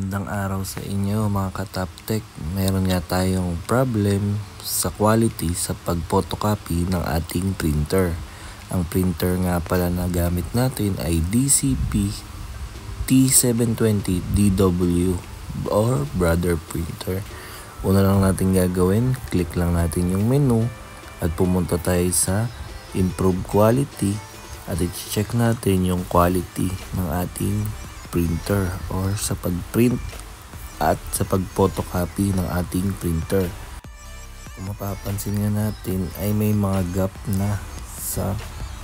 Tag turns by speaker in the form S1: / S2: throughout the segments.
S1: Magandang araw sa inyo mga ka-Toptech. Meron nga tayong problem sa quality sa pag-photocopy ng ating printer. Ang printer nga pala na gamit natin ay DCP T720DW or Brother Printer. Una lang natin gagawin, click lang natin yung menu at pumunta tayo sa Improve Quality at i-check natin yung quality ng ating printer or sa pag-print at sa pag-photocopy ng ating printer. Kung mapapansin nga natin ay may mga gap na sa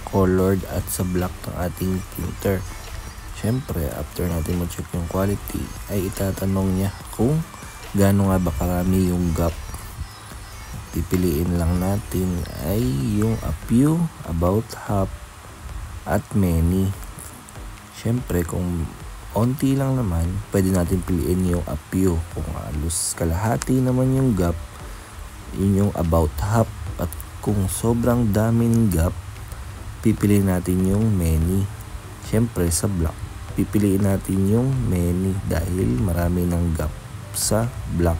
S1: colored at sa black ng ating printer. Syempre, after natin ma-check yung quality ay itatanong niya kung gaano nga ba karami yung gap. Pipiliin lang natin ay yung a few, about half at many. Syempre, kung onti lang naman, pwede natin piliin yung a few. Kung halos kalahati naman yung gap, yun yung about half. At kung sobrang daming gap, pipiliin natin yung many. Syempre sa black, pipiliin natin yung many dahil marami ng gap sa black.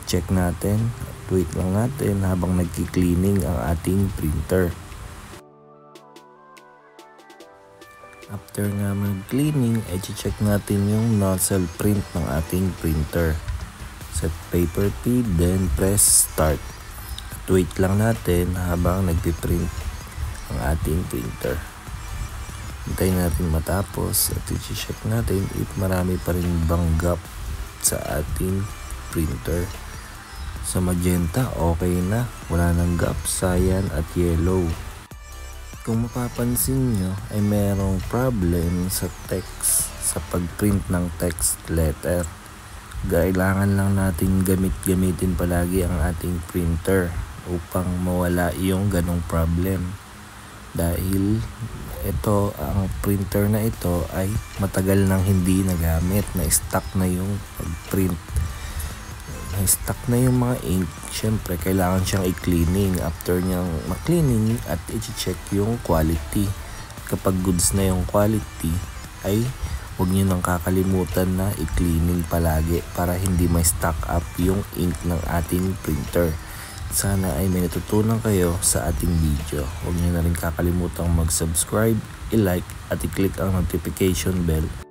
S1: Check natin, wait lang natin habang nagki-cleaning ang ating printer. After nga mag-cleaning, i-check natin yung nozzle print ng ating printer. Set paper feed, then press start. At wait lang natin habang nagpiprint ang ating printer. Hintayin natin matapos at i-check natin if marami pa rin bang gap sa ating printer. Sa magenta, okay na. Wala nang gap, cyan at yellow. Kung mapapansin nyo ay merong problem sa text, sa pagprint ng text letter. Kailangan lang natin gamitin palagi ang ating printer upang mawala yung ganong problem. Dahil ito, ang printer na ito ay matagal nang hindi nagamit, na stuck na yung pagprint. Stuck na yung mga ink, syempre kailangan siyang i-cleaning. After niyang ma-cleaning at i-check yung quality. Kapag goods na yung quality ay huwag niyo nang kakalimutan na i-cleaning palagi para hindi may stuck up yung ink ng ating printer. Sana ay may natutunan kayo sa ating video. Huwag niyo na rin kakalimutang mag-subscribe, i-like at i-click ang notification bell